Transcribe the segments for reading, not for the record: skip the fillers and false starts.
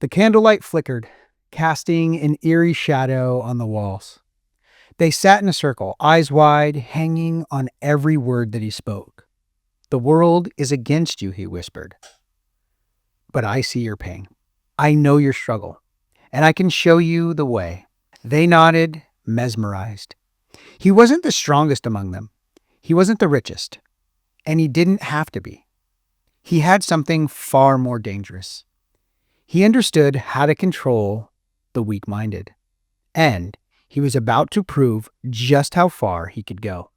The candlelight flickered, casting an eerie shadow on the walls. They sat in a circle, eyes wide, hanging on every word that he spoke. "The world is against you," he whispered. "But I see your pain. I know your struggle, and I can show you the way." They nodded, mesmerized. He wasn't the strongest among them. He wasn't the richest, and he didn't have to be. He had something far more dangerous. He understood how to control the weak-minded, and he was about to prove just how far he could go.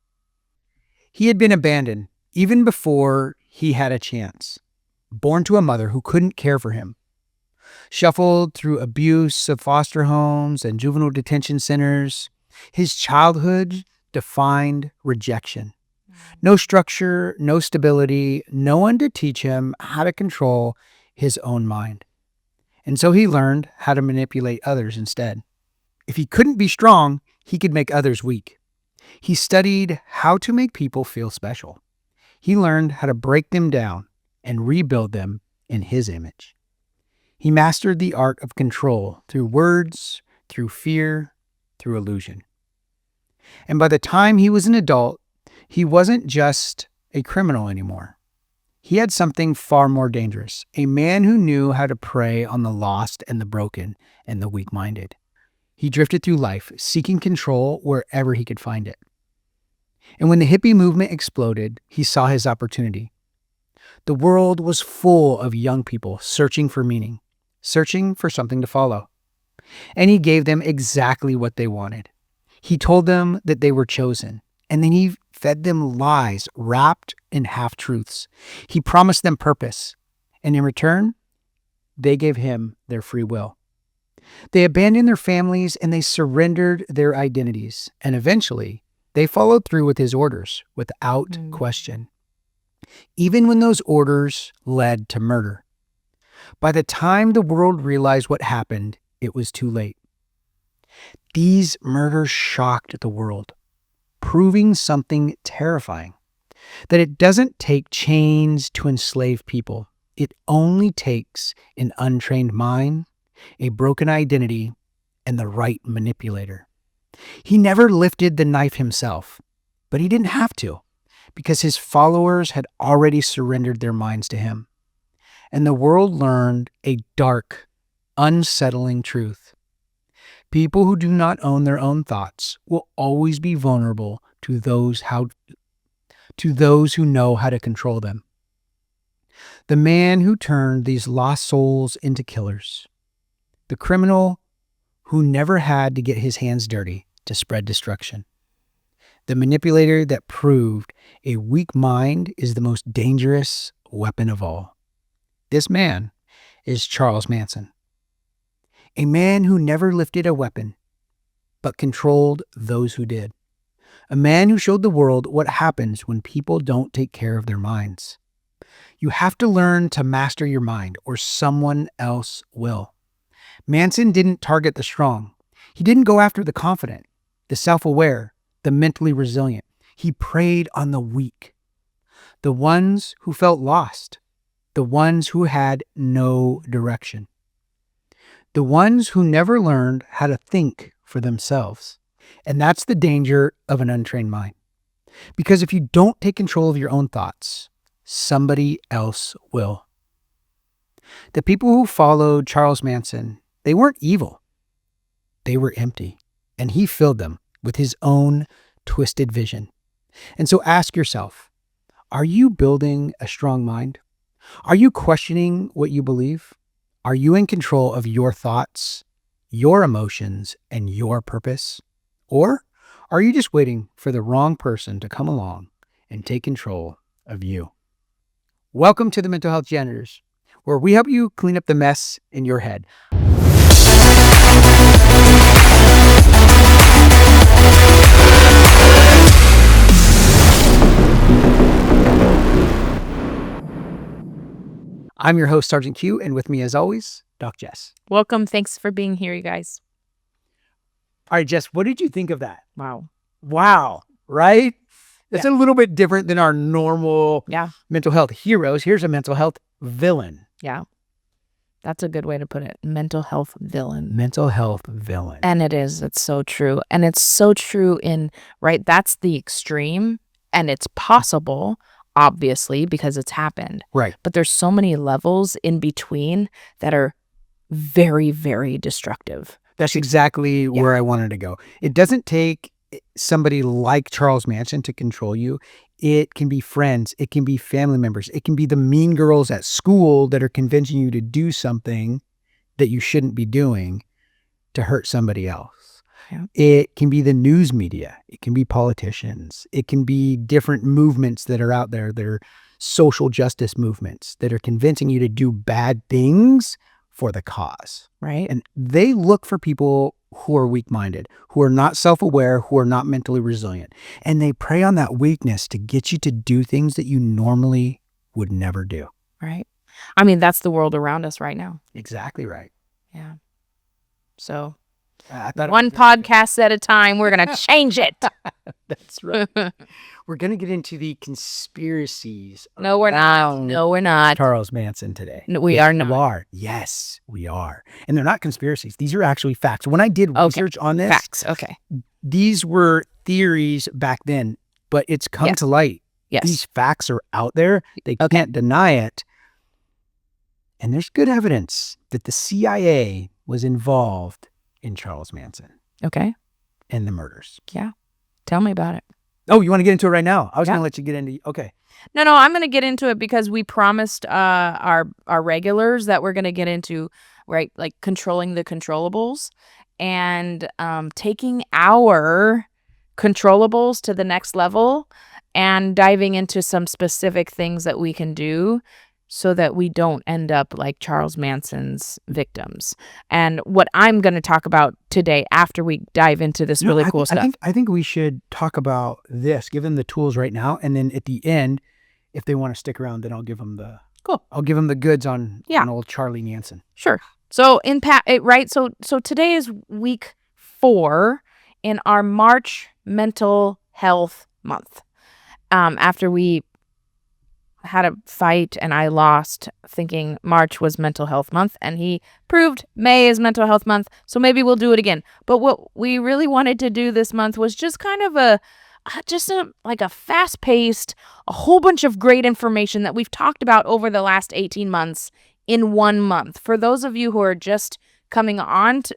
He had been abandoned even before he had a chance, born to a mother who couldn't care for him, shuffled through abuse of foster homes and juvenile detention centers. His childhood defined rejection. No structure, no stability, no one to teach him how to control his own mind. And so he learned how to manipulate others instead. If he couldn't be strong, he could make others weak. He studied how to make people feel special. He learned how to break them down and rebuild them in his image. He mastered the art of control through words, through fear, through illusion. And by the time he was an adult, he wasn't just a criminal anymore. He had something far more dangerous, a man who knew how to prey on the lost and the broken and the weak-minded. He drifted through life, seeking control wherever he could find it. And when the hippie movement exploded, he saw his opportunity. The world was full of young people searching for meaning, searching for something to follow. And he gave them exactly what they wanted. He told them that they were chosen, and then he fed them lies wrapped in half-truths. He promised them purpose, and in return, they gave him their free will. They abandoned their families and they surrendered their identities, and eventually, they followed through with his orders without question, even when those orders led to murder. By the time the world realized what happened, it was too late. These murders shocked the world, proving something terrifying, that it doesn't take chains to enslave people. It only takes an untrained mind, a broken identity, and the right manipulator. He never lifted the knife himself, but he didn't have to, because his followers had already surrendered their minds to him. And the world learned a dark, unsettling truth. People who do not own their own thoughts will always be vulnerable to those who know how to control them. The man who turned these lost souls into killers. The criminal who never had to get his hands dirty to spread destruction. The manipulator that proved a weak mind is the most dangerous weapon of all. This man is Charles Manson. A man who never lifted a weapon, but controlled those who did. A man who showed the world what happens when people don't take care of their minds. You have to learn to master your mind, or someone else will. Manson didn't target the strong. He didn't go after the confident, the self-aware, the mentally resilient. He preyed on the weak, the ones who felt lost, the ones who had no direction, the ones who never learned how to think for themselves. And that's the danger of an untrained mind. Because if you don't take control of your own thoughts, somebody else will. The people who followed Charles Manson, they weren't evil. They were empty, and he filled them with his own twisted vision. And so ask yourself, are you building a strong mind? Are you questioning what you believe? Are you in control of your thoughts, your emotions, and your purpose? Or are you just waiting for the wrong person to come along and take control of you? Welcome to the Mental Health Janitors, where we help you clean up the mess in your head. I'm your host, Sergeant Q, and with me as always, Doc Jess. Welcome. Thanks for being here, you guys. All right, Jess, what did you think of that? Wow. Right? That's a little bit different than our normal mental health heroes. Here's a mental health villain. Yeah. That's a good way to put it. Mental health villain. Mental health villain. And it is. It's so true. And it's so true right? That's the extreme. And it's possible, obviously, because it's happened. Right. But there's so many levels in between that are very, very destructive. That's exactly where I wanted to go. It doesn't take somebody like Charles Manson to control you. It can be friends. It can be family members. It can be the mean girls at school that are convincing you to do something that you shouldn't be doing to hurt somebody else. Yeah. It can be the news media. It can be politicians. It can be different movements that are out there that are social justice movements that are convincing you to do bad things for the cause. Right. And they look for people who are weak-minded, who are not self-aware, who are not mentally resilient. And they prey on that weakness to get you to do things that you normally would never do. Right. I mean, that's the world around us right now. Exactly right. Yeah. So one podcast at a time, we're going to change it. That's right. We're going to get into the conspiracies. No, we're not. No, we're not. Charles Manson today. No, we are not. We are. Yes, we are. And they're not conspiracies. These are actually facts. When I did research on this, facts. Okay. These were theories back then, but it's come to light. Yes. These facts are out there. They can't deny it. And there's good evidence that the CIA was involved in Charles Manson. Okay. And the murders. Yeah. Tell me about it. Oh, you want to get into it right now? I was going to let you get into. Okay. No, I'm going to get into it because we promised our regulars that we're going to get into, right, like controlling the controllables and taking our controllables to the next level and diving into some specific things that we can do so that we don't end up like Charles Manson's victims. And what I'm going to talk about today after we dive into this really cool stuff. I think we should talk about this, give them the tools right now. And then at the end, if they want to stick around, then I'll give them I'll give them the goods on old Charlie Manson. Sure. So right. So today is week 4 in our March mental health month. After we had a fight and I lost thinking March was mental health month, and he proved May is mental health month. So maybe we'll do it again. But what we really wanted to do this month was just kind of a fast-paced, a whole bunch of great information that we've talked about over the last 18 months in 1 month. For those of you who are just coming on to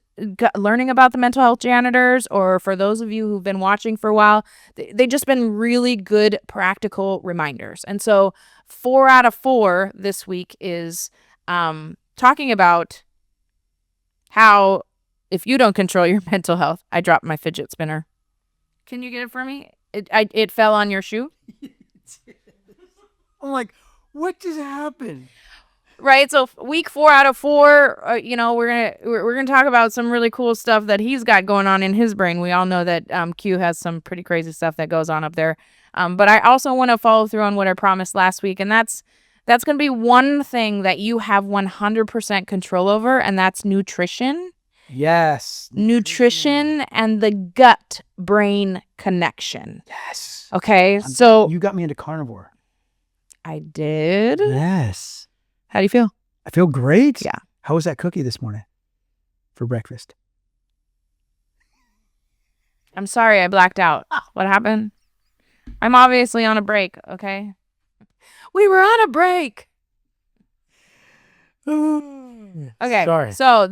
learning about the mental health janitors, or for those of you who've been watching for a while, they've just been really good practical reminders. And so 4 out of 4 this week is talking about how if you don't control your mental health, I dropped my fidget spinner. Can you get it for me? It fell on your shoe. I'm like, what just happened? Right, so week 4 out of 4, we're gonna talk about some really cool stuff that he's got going on in his brain. We all know that Q has some pretty crazy stuff that goes on up there. But I also want to follow through on what I promised last week, and that's gonna be one thing that you have 100% control over, and that's nutrition. Yes. Nutrition and the gut-brain connection. Yes. Okay, so you got me into carnivore. I did. Yes. How do you feel? I feel great. Yeah. How was that cookie this morning for breakfast? I'm sorry, I blacked out. What happened? I'm obviously on a break, okay? We were on a break. Okay. Sorry. So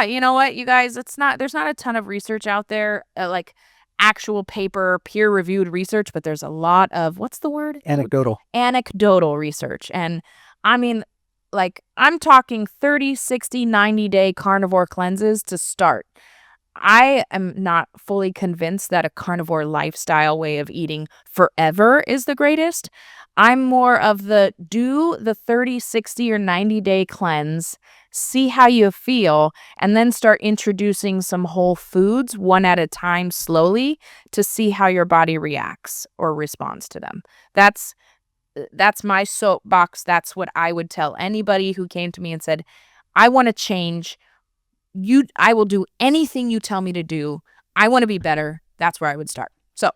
you know what, you guys, there's not a ton of research out there, like actual paper, peer-reviewed research, but there's a lot of, what's the word? Anecdotal research. And I mean, like, I'm talking 30, 60, 90-day carnivore cleanses to start. I am not fully convinced that a carnivore lifestyle way of eating forever is the greatest. I'm more of do the 30, 60, or 90-day cleanse, see how you feel, and then start introducing some whole foods one at a time slowly to see how your body reacts or responds to them. That's my soapbox. That's what I would tell anybody who came to me and said, I want to change. I will do anything you tell me to do. I want to be better. That's where I would start. So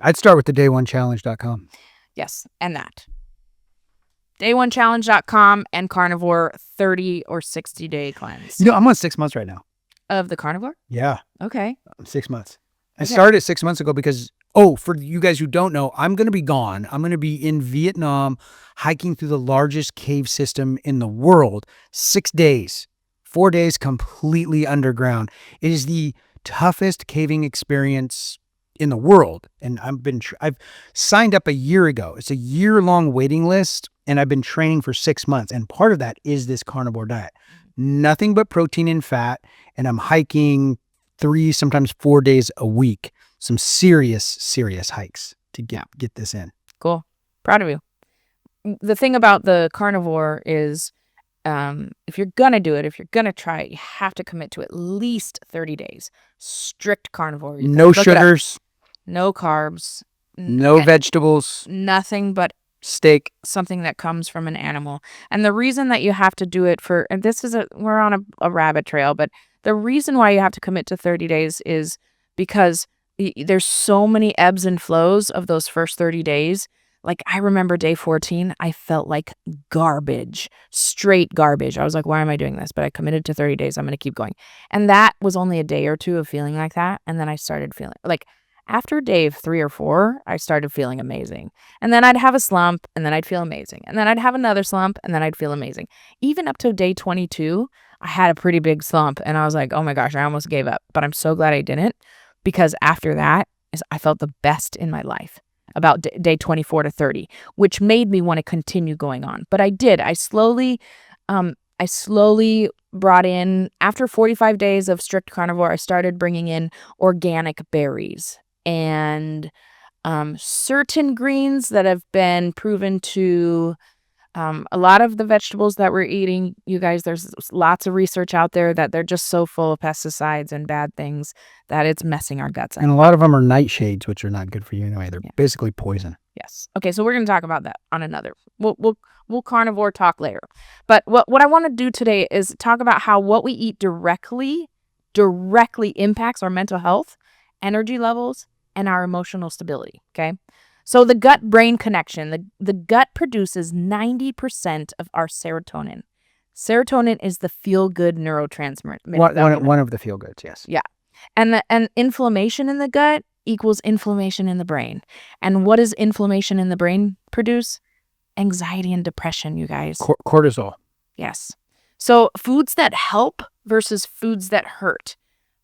I'd start with the day1challenge.com. Yes, and that. Day1challenge.com and carnivore 30 or 60 day cleanse. I'm on 6 months right now. Of the carnivore? Yeah. Okay. 6 months. I started 6 months ago because, for you guys who don't know, I'm going to be gone. I'm going to be in Vietnam hiking through the largest cave system in the world. 6 days, 4 days completely underground. It is the toughest caving experience in the world. And I've signed up a year ago. It's a year-long waiting list, and I've been training for 6 months. And part of that is this carnivore diet. Nothing but protein and fat. And I'm hiking 3, sometimes 4 days a week. Some serious hikes to get this in. Cool. Proud of you. The thing about the carnivore is, if you're going to do it, if you're going to try it, you have to commit to at least 30 days. Strict carnivore. No sugars. No carbs. No vegetables. Nothing but steak. Something that comes from an animal. And the reason that you have to do it and we're on a rabbit trail, but the reason why you have to commit to 30 days is because there's so many ebbs and flows of those first 30 days. Like, I remember day 14, I felt like garbage, straight garbage. I was like, why am I doing this? But I committed to 30 days. I'm going to keep going. And that was only a day or two of feeling like that. And then I started feeling like, after day 3 or 4, I started feeling amazing. And then I'd have a slump, and then I'd feel amazing. And then I'd have another slump, and then I'd feel amazing. Even up to day 22, I had a pretty big slump, and I was like, oh my gosh, I almost gave up. But I'm so glad I didn't, because after that, I felt the best in my life about day 24 to 30, which made me want to continue going on. But I did. I slowly brought in, after 45 days of strict carnivore, I started bringing in organic berries and certain greens that have been proven to, a lot of the vegetables that we're eating, you guys, there's lots of research out there that they're just so full of pesticides and bad things that it's messing our guts up. And a lot of them are nightshades, which are not good for you anyway. They're basically poison. Yes. Okay, so we're going to talk about that on another. We'll carnivore talk later. But what I want to do today is talk about how what we eat directly impacts our mental health, energy levels, and our emotional stability. Okay. So the gut-brain connection, the gut produces 90% of our serotonin. Serotonin is the feel-good neurotransmitter. One of the feel-goods, yes. Yeah. And inflammation in the gut equals inflammation in the brain. And what does inflammation in the brain produce? Anxiety and depression, you guys. Cortisol. Yes. So foods that help versus foods that hurt.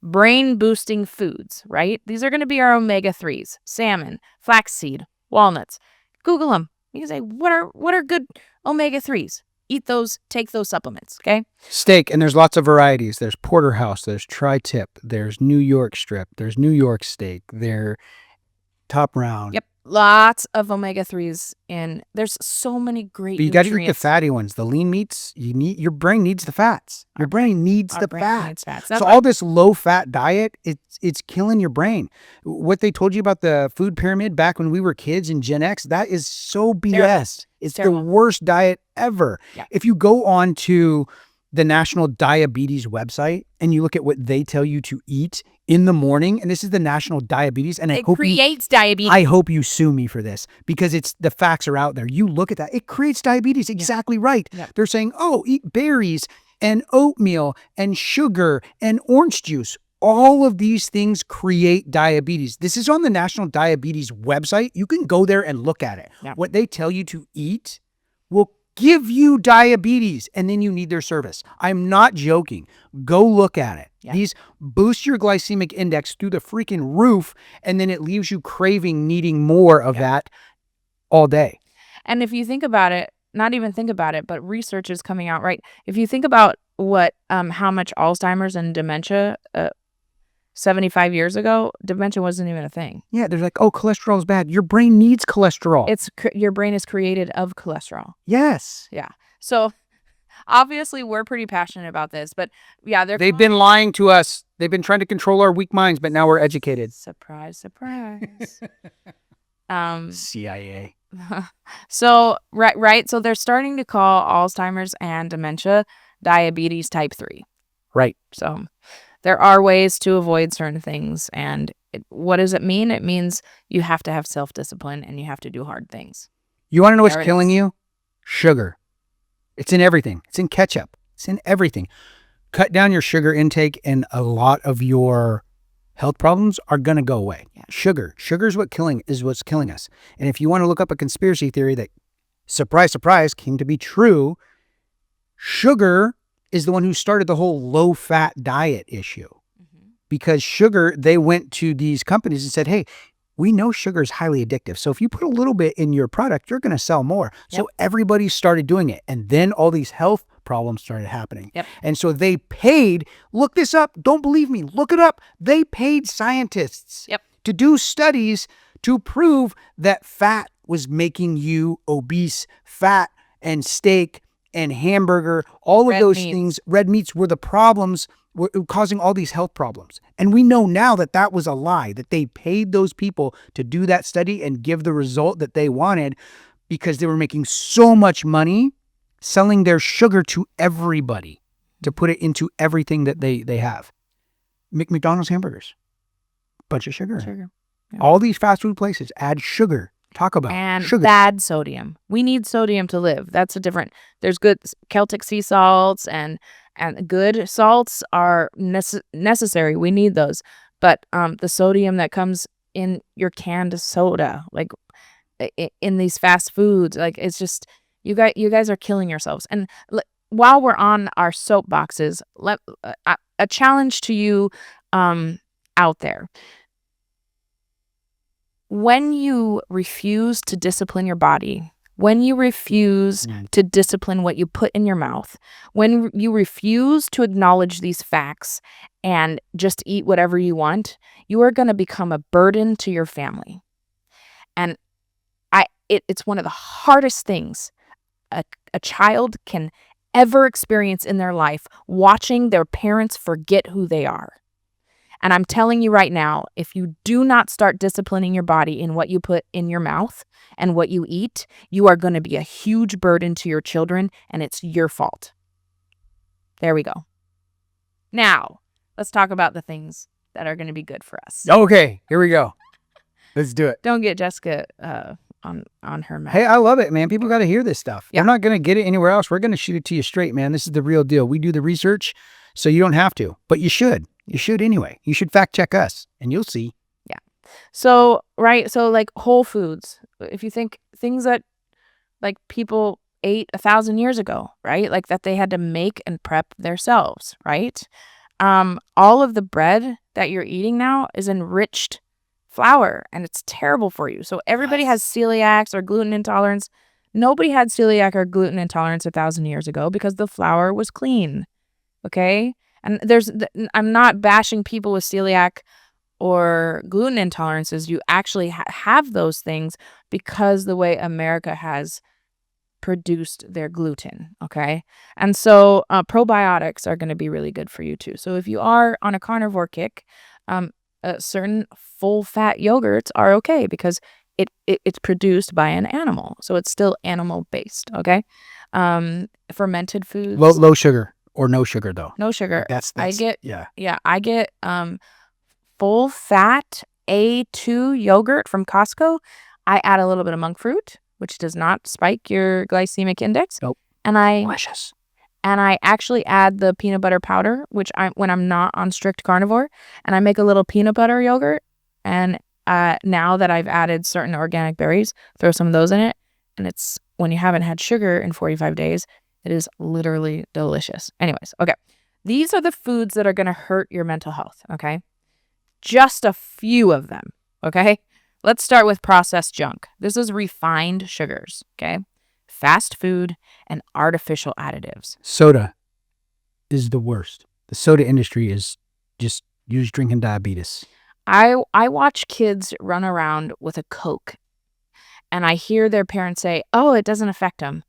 Brain boosting foods, right? These are going to be our omega-3s, salmon, flaxseed, walnuts. Google them. You can say, what are good omega-3s? Eat those, take those supplements, okay? Steak, and there's lots of varieties. There's porterhouse, there's tri-tip, there's New York strip, there's New York steak, they're top round. Yep. Lots of omega-3s in. There's so many great But you got to eat the fatty ones. The lean meats, your brain needs the fats. Your brain needs the fats. So all this low-fat diet, it's killing your brain. What they told you about the food pyramid back when we were kids in Gen X, that is so BS. It's the worst diet ever. Yeah. If you go on to the National Diabetes website and you look at what they tell you to eat in the morning, and this is the National Diabetes, and it creates diabetes. I hope you sue me for this, because the facts are out there. You look at that, it creates diabetes. Exactly right. Yeah. They're saying, eat berries and oatmeal and sugar and orange juice. All of these things create diabetes. This is on the National Diabetes website. You can go there and look at it. Yeah. What they tell you to eat will give you diabetes, and then you need their service. I'm not joking. Go look at it. Yeah. These boost your glycemic index through the freaking roof, and then it leaves you craving, needing more of that all day. And if you think about it, not even think about it, but research is coming out, right? If you think about how much Alzheimer's and dementia 75 years ago, dementia wasn't even a thing. Yeah, they're like, cholesterol is bad. Your brain needs cholesterol. Your brain is created of cholesterol. Yes. Yeah. So obviously we're pretty passionate about this, but yeah, they've been lying to us. They've been trying to control our weak minds, but now we're educated. Surprise, surprise. CIA. So right. So they're starting to call Alzheimer's and dementia diabetes type 3. Right. So there are ways to avoid certain things. And what does it mean? It means you have to have self-discipline and you have to do hard things. You want to know what's killing you? Sugar. It's in everything. It's in ketchup. It's in everything. Cut down your sugar intake and a lot of your health problems are going to go away. Yeah. Sugar is what's killing us. And if you want to look up a conspiracy theory that, surprise, surprise, came to be true, sugar is the one who started the whole low-fat diet issue. Mm-hmm. Because sugar, they went to these companies and said, hey, we know sugar is highly addictive. So if you put a little bit in your product, you're going to sell more. Yep. So everybody started doing it. And then all these health problems started happening. Yep. And so they paid, look this up, don't believe me, look it up. They paid scientists to do studies to prove that fat was making you obese. Fat and steak and hamburger, all of those things, red meats were the problems, were causing all these health problems. And we know now that that was a lie, that they paid those people to do that study and give the result that they wanted because they were making so much money selling their sugar to everybody to put it into everything that they have. McDonald's hamburgers, bunch of sugar. Yeah. All these fast food places add sugar. Talk about and sugar. Bad sodium. We need sodium to live. That's a different. There's good Celtic sea salts and good salts are necessary. We need those. But the sodium that comes in your canned soda, like in these fast foods, like it's just you guys are killing yourselves. And while we're on our soapboxes, a challenge to you out there. When you refuse to discipline your body, when you refuse to discipline what you put in your mouth, when you refuse to acknowledge these facts and just eat whatever you want, you are going to become a burden to your family. And it's one of the hardest things a child can ever experience in their life, watching their parents forget who they are. And I'm telling you right now, if you do not start disciplining your body in what you put in your mouth and what you eat, you are going to be a huge burden to your children, and it's your fault. There we go. Now, let's talk about the things that are going to be good for us. Okay, here we go. Let's do it. Don't get Jessica on her mouth. Hey, I love it, man. People got to hear this stuff. Yeah. They're not going to get it anywhere else. We're going to shoot it to you straight, man. This is the real deal. We do the research, so you don't have to, but you should. You should anyway. You should fact check us and you'll see. Yeah. So, right. So like whole foods, if you think things that like people ate 1,000 years ago, right? Like that they had to make and prep themselves, right? All of the bread that you're eating now is enriched flour and it's terrible for you. So everybody has celiacs or gluten intolerance. Nobody had celiac or gluten intolerance 1,000 years ago because the flour was clean. Okay. And I'm not bashing people with celiac or gluten intolerances. You actually have those things because the way America has produced their gluten, okay? And so probiotics are going to be really good for you too. So if you are on a carnivore kick, certain full-fat yogurts are okay because it's produced by an animal. So it's still animal-based, okay? Fermented foods. Low sugar. Or no sugar though. No sugar. That's I get full fat A2 yogurt from Costco. I add a little bit of monk fruit, which does not spike your glycemic index. Nope. And delicious. And I actually add the peanut butter powder, when I'm not on strict carnivore, and I make a little peanut butter yogurt. And now that I've added certain organic berries, throw some of those in it, and it's when you haven't had sugar in 45 days. It is literally delicious. Anyways, okay. These are the foods that are going to hurt your mental health, okay? Just a few of them, okay? Let's start with processed junk. This is refined sugars, okay? Fast food and artificial additives. Soda is the worst. The soda industry is just used drinking diabetes. I watch kids run around with a Coke, and I hear their parents say, oh, it doesn't affect them.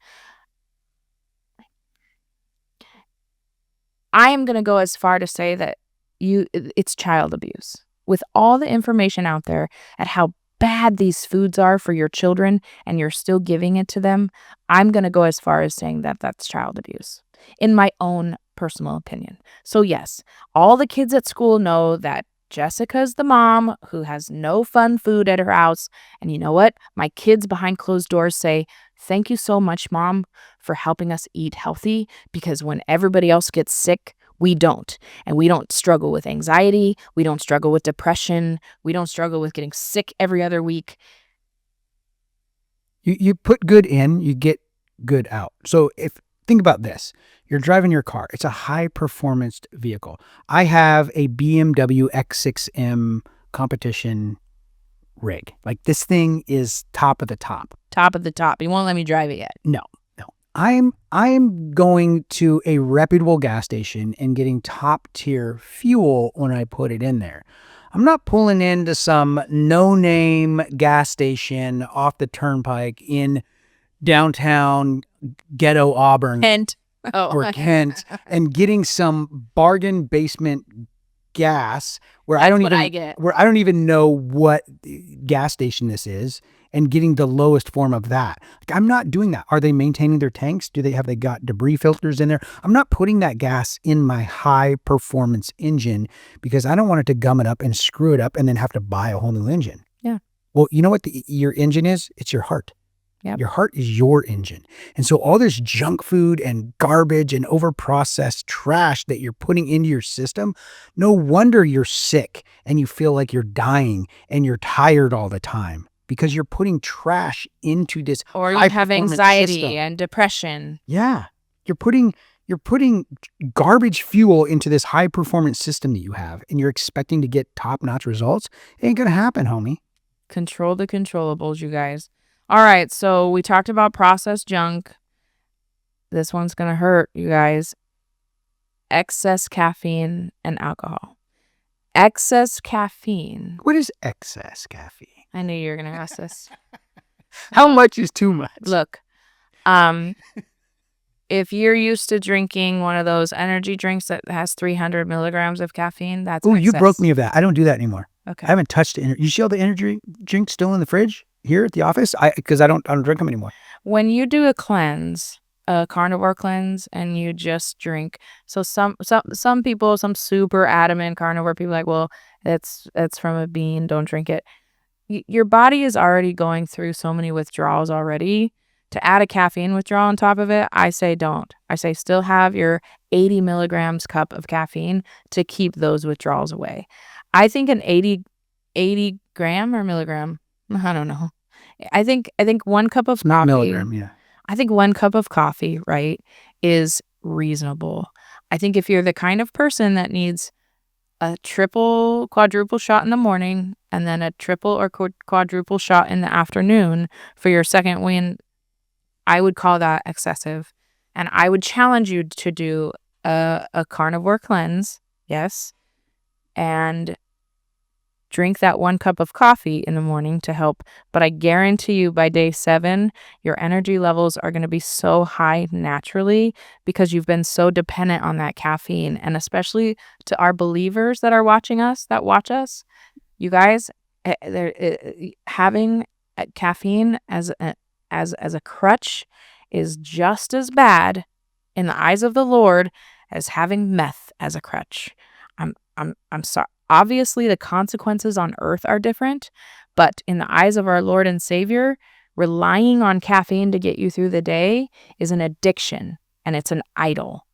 I am going to go as far to say that it's child abuse. With all the information out there at how bad these foods are for your children and you're still giving it to them, I'm going to go as far as saying that that's child abuse, in my own personal opinion. So yes, all the kids at school know that Jessica's the mom who has no fun food at her house. And you know what? My kids behind closed doors say, Thank you so much, Mom, for helping us eat healthy, because when everybody else gets sick, we don't. And we don't struggle with anxiety. We don't struggle with depression. We don't struggle with getting sick every other week. You put good in, you get good out. So think about this. You're driving your car. It's a high-performance vehicle. I have a BMW X6M competition rig. Like, this thing is top of the top. Top of the top. You won't let me drive it yet. No. I'm going to a reputable gas station and getting top-tier fuel when I put it in there. I'm not pulling into some no-name gas station off the turnpike in downtown ghetto Auburn. Kent. Or Kent, and getting some bargain basement gas where I don't even know what gas station this is, and getting the lowest form of that. Like, I'm not doing that. Are they maintaining their tanks? Have they got debris filters in there? I'm not putting that gas in my high performance engine because I don't want it to gum it up and screw it up and then have to buy a whole new engine. Yeah. Well, you know what your engine is? It's your heart. Yep. Your heart is your engine. And so all this junk food and garbage and overprocessed trash that you're putting into your system, no wonder you're sick and you feel like you're dying and you're tired all the time, because you're putting trash into this. Or you have anxiety and depression. Yeah. You're putting garbage fuel into this high performance system that you have, and you're expecting to get top-notch results. It ain't going to happen, homie. Control the controllables, you guys. All right, so we talked about processed junk. This one's going to hurt, you guys. Excess caffeine and alcohol. Excess caffeine. What is excess caffeine? I knew you were going to ask this. How much is too much? Look, if you're used to drinking one of those energy drinks that has 300 milligrams of caffeine, that's excess. You broke me of that. I don't do that anymore. Okay. I haven't touched it. You see all the energy drinks still in the fridge here at the office? Because I don't drink them anymore. When you do a cleanse, a carnivore cleanse, and you just drink, so some people, some super adamant carnivore people, like, well, that's from a bean, don't drink it. Your body is already going through so many withdrawals already. To add a caffeine withdrawal on top of it, I say don't. I say still have your 80 milligrams cup of caffeine to keep those withdrawals away. I think an 80 gram or milligram, I don't know. I think 1 cup of coffee. Milligram, yeah. I think 1 cup of coffee, right, is reasonable. I think if you're the kind of person that needs a triple, quadruple shot in the morning and then a triple or quadruple shot in the afternoon for your second win, I would call that excessive. And I would challenge you to do a carnivore cleanse, yes, and drink that 1 cup of coffee in the morning to help. But I guarantee you by day 7, your energy levels are going to be so high naturally because you've been so dependent on that caffeine. And especially to our believers that are watching us, that watch us, you guys, having caffeine as a crutch is just as bad in the eyes of the Lord as having meth as a crutch. I'm sorry. Obviously, the consequences on earth are different, but in the eyes of our Lord and Savior, relying on caffeine to get you through the day is an addiction, and it's an idol.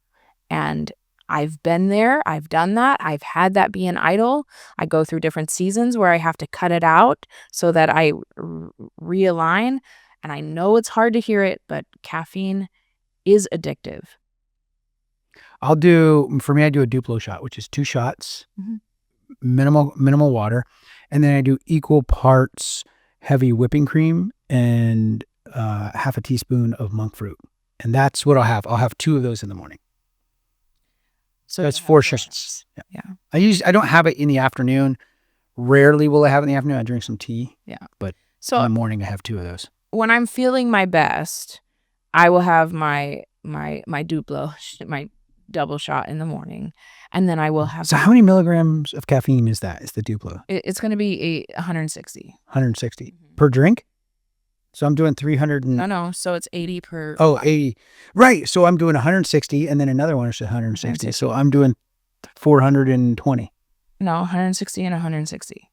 And I've been there. I've done that. I've had that be an idol. I go through different seasons where I have to cut it out so that I realign. And I know it's hard to hear it, but caffeine is addictive. I do a Duplo shot, which is 2 shots. Mm-hmm. Minimal water, and then I do equal parts heavy whipping cream and half a teaspoon of monk fruit, and that's what I'll have. I'll have 2 of those in the morning. So that's 4 shots. Yeah. I don't have it in the afternoon. Rarely will I have it in the afternoon. I drink some tea. Yeah. But in the morning I have 2 of those. When I'm feeling my best, I will have my Duplo, my double shot in the morning, and then I will have. So how many milligrams of caffeine is that? Is the Duplo? It's going to be 160. 160 mm-hmm. per drink. So I'm doing 300. No. So it's 80 per. Oh, 80. Right. So I'm doing 160, and then another one is 160. So I'm doing 420. No, 160 and 160.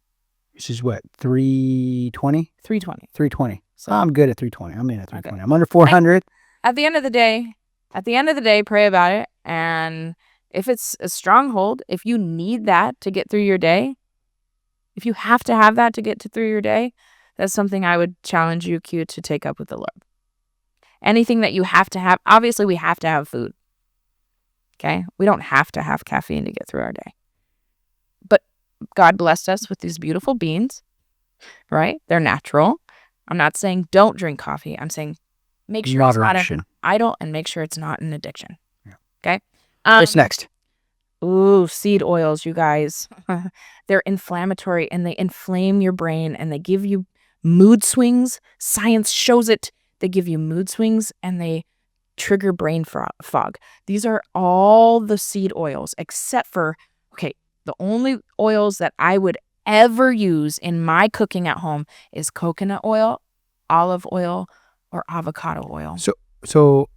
Which is what, 320? 320. 320. So I'm good at 320. I'm in at 320. Okay. I'm under 400. At the end of the day, pray about it. And if it's a stronghold, if you need that to get through your day, if you have to have that to get through your day, that's something I would challenge you, Q, to take up with the Lord. Anything that you have to have, obviously we have to have food. Okay? We don't have to have caffeine to get through our day. But God blessed us with these beautiful beans, right? They're natural. I'm not saying don't drink coffee. I'm saying make sure it's not an idol and make sure it's not an addiction. Yeah. Okay? What's next? Ooh, seed oils, you guys. They're inflammatory and they inflame your brain and they give you mood swings. Science shows it. They give you mood swings and they trigger brain fog. These are all the seed oils except for, the only oils that I would ever use in my cooking at home is coconut oil, olive oil, or avocado oil. So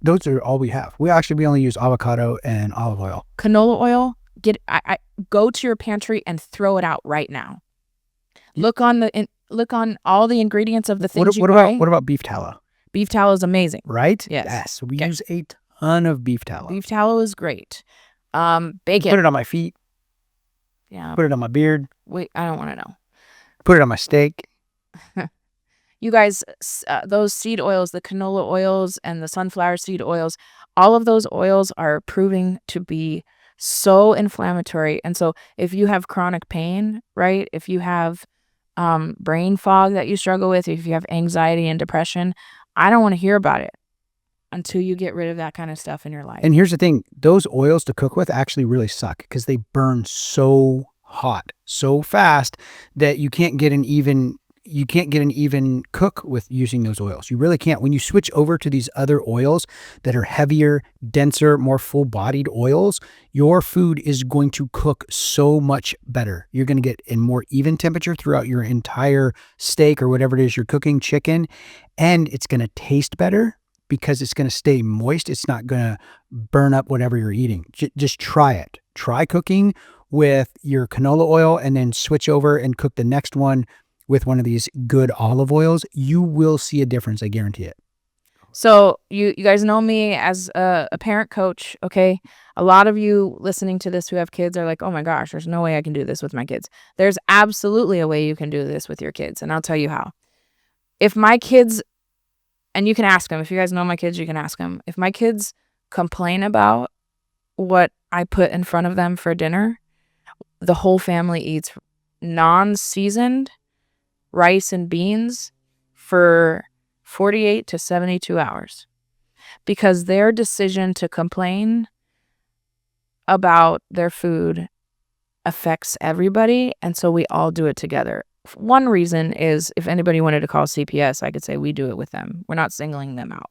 those are all we have. We only use avocado and olive oil. Canola oil, go to your pantry and throw it out right now. Look on all the ingredients of the things what about beef tallow? Beef tallow is amazing. Right? Yes. We use a ton of beef tallow. Beef tallow is great. Bacon. Put it on my feet. Yeah. Put it on my beard. Wait, I don't want to know. Put it on my steak. You guys, those seed oils, the canola oils and the sunflower seed oils, all of those oils are proving to be so inflammatory. And so if you have chronic pain, right? If you have brain fog that you struggle with, if you have anxiety and depression, I don't want to hear about it until you get rid of that kind of stuff in your life. And here's the thing. Those oils to cook with actually really suck because they burn so hot, so fast that you can't get an even cook with using those oils. You really can't. When you switch over to these other oils that are heavier, denser, more full-bodied oils, your food is going to cook so much better. You're going to get a more even temperature throughout your entire steak or whatever it is you're cooking, chicken, and it's going to taste better because it's going to stay moist. It's not going to burn up whatever you're eating. Just try it. Try cooking with your canola oil and then switch over and cook the next one with one of these good olive oils. You will see a difference. I guarantee it. So you guys know me as a parent coach, okay? A lot of you listening to this who have kids are like, oh my gosh, there's no way I can do this with my kids. There's absolutely a way you can do this with your kids, and I'll tell you how. If my kids, and you can ask them, if you guys know my kids, you can ask them. If my kids complain about what I put in front of them for dinner, the whole family eats non-seasoned rice and beans for 48 to 72 hours because their decision to complain about their food affects everybody. And so we all do it together. One reason is if anybody wanted to call CPS, I could say we do it with them. We're not singling them out.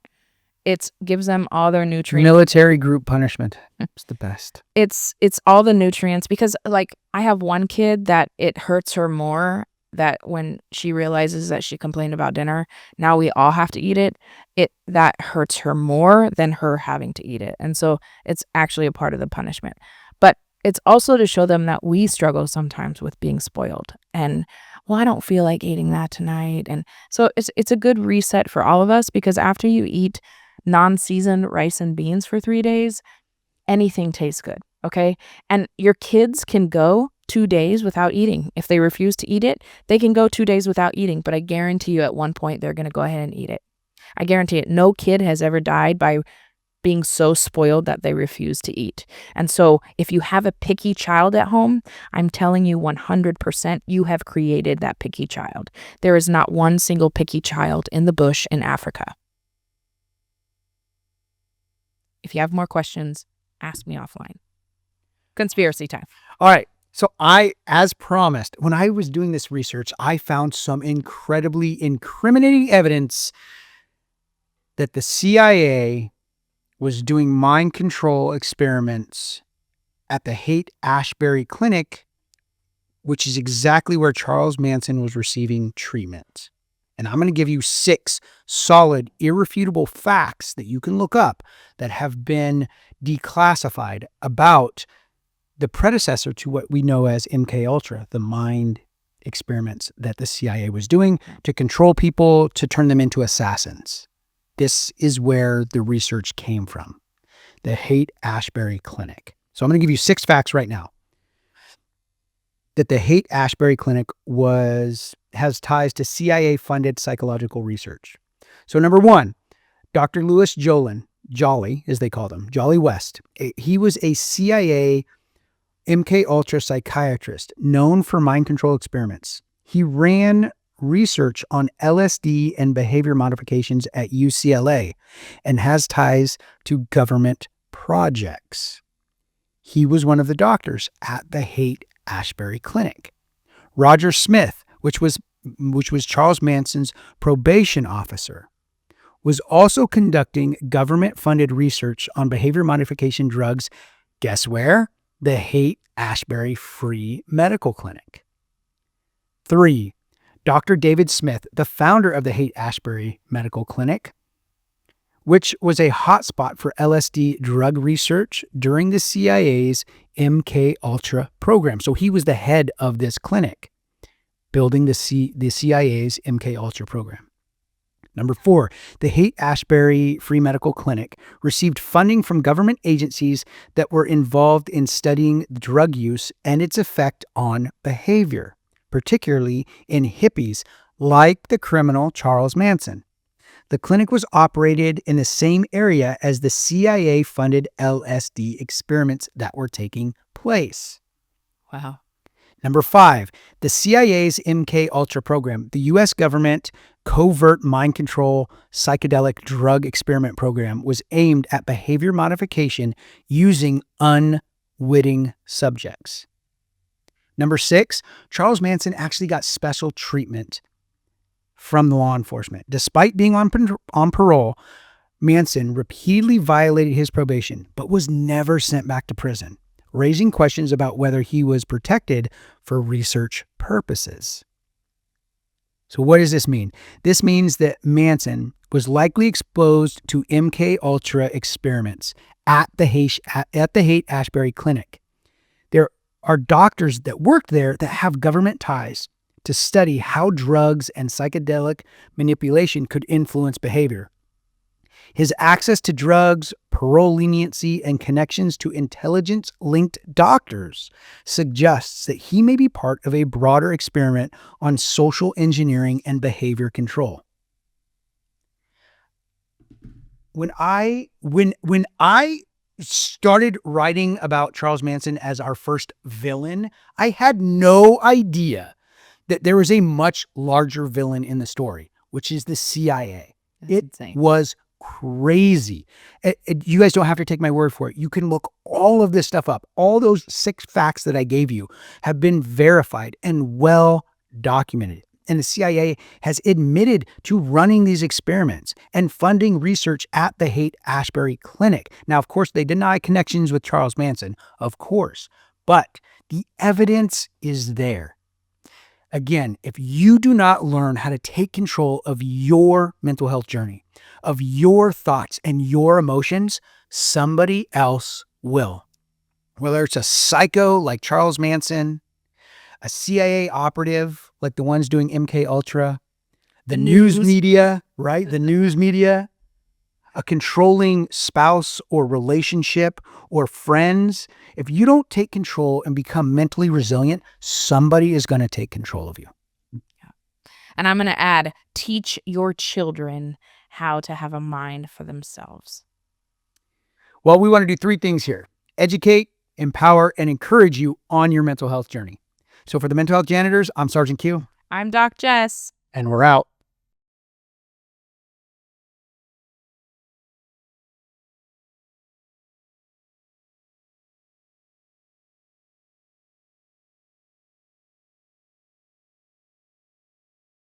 It gives them all their nutrients. Military group punishment. It's the best. It's all the nutrients because like I have one kid that it hurts her more that when she realizes that she complained about dinner, now we all have to eat it. That hurts her more than her having to eat it. And so it's actually a part of the punishment. But it's also to show them that we struggle sometimes with being spoiled and, well, I don't feel like eating that tonight. And so it's a good reset for all of us because after you eat non-seasoned rice and beans for 3 days, anything tastes good, okay? And your kids can go 2 days without eating. If they refuse to eat it, they can go 2 days without eating, but I guarantee you at one point they're going to go ahead and eat it. I guarantee it. No kid has ever died by being so spoiled that they refuse to eat. And so if you have a picky child at home, I'm telling you 100% you have created that picky child. There is not one single picky child in the bush in Africa. If you have more questions, ask me offline. Conspiracy time. All right. So as promised, when I was doing this research, I found some incredibly incriminating evidence that the CIA was doing mind control experiments at the Haight-Ashbury Clinic, which is exactly where Charles Manson was receiving treatment. And I'm going to give you 6 solid, irrefutable facts that you can look up that have been declassified about the predecessor to what we know as MKUltra, the mind experiments that the CIA was doing to control people, to turn them into assassins. This is where the research came from, the Haight-Ashbury Clinic. So I'm going to give you 6 facts right now. That the Haight-Ashbury Clinic has ties to CIA-funded psychological research. So number 1, Dr. Louis Jolly, as they called him, Jolly West. He was a CIA MKUltra psychiatrist known for mind control experiments. He ran research on LSD and behavior modifications at UCLA and has ties to government projects. He was one of the doctors at the Haight-Ashbury Clinic. Roger Smith, which was Charles Manson's probation officer, was also conducting government-funded research on behavior modification drugs. Guess where? The Haight-Ashbury Free Medical Clinic. 3, Dr. David Smith, the founder of the Haight-Ashbury Medical Clinic, which was a hotspot for LSD drug research during the CIA's MKUltra program. So he was the head of this clinic, building the CIA's MKUltra program. Number 4, the Haight-Ashbury Free Medical Clinic received funding from government agencies that were involved in studying drug use and its effect on behavior, particularly in hippies like the criminal Charles Manson. The clinic was operated in the same area as the CIA-funded LSD experiments that were taking place. Wow. Number 5, the CIA's MKUltra program, the U.S. government covert mind control psychedelic drug experiment program, was aimed at behavior modification using unwitting subjects. Number 6, Charles Manson actually got special treatment from the law enforcement. Despite being on parole, Manson repeatedly violated his probation, but was never sent back to prison, raising questions about whether he was protected for research purposes. So what does this mean? This means that Manson was likely exposed to MKUltra experiments at the Haight-Ashbury Clinic. There are doctors that worked there that have government ties to study how drugs and psychedelic manipulation could influence behavior. His access to drugs, parole leniency, and connections to intelligence-linked doctors suggests that he may be part of a broader experiment on social engineering and behavior control. When I started writing about Charles Manson as our first villain, I had no idea that there was a much larger villain in the story, which is the CIA. That's insane. Was crazy. You guys don't have to take my word for it. You can look all of this stuff up. All those 6 facts that I gave you have been verified and well documented. And the CIA has admitted to running these experiments and funding research at the Haight-Ashbury Clinic. Now, of course, they deny connections with Charles Manson, of course, but the evidence is there. Again, if you do not learn how to take control of your mental health journey, of your thoughts and your emotions, somebody else will. Whether it's a psycho like Charles Manson, a CIA operative like the ones doing MKUltra, the news media, right? The news media, a controlling spouse or relationship or friends. If you don't take control and become mentally resilient, somebody is going to take control of you. Yeah. And I'm going to add, teach your children how to have a mind for themselves. Well, we want to do 3 things here: educate, empower, and encourage you on your mental health journey. So for the Mental Health Janitors, I'm Sergeant Q. I'm Doc Jess. And we're out.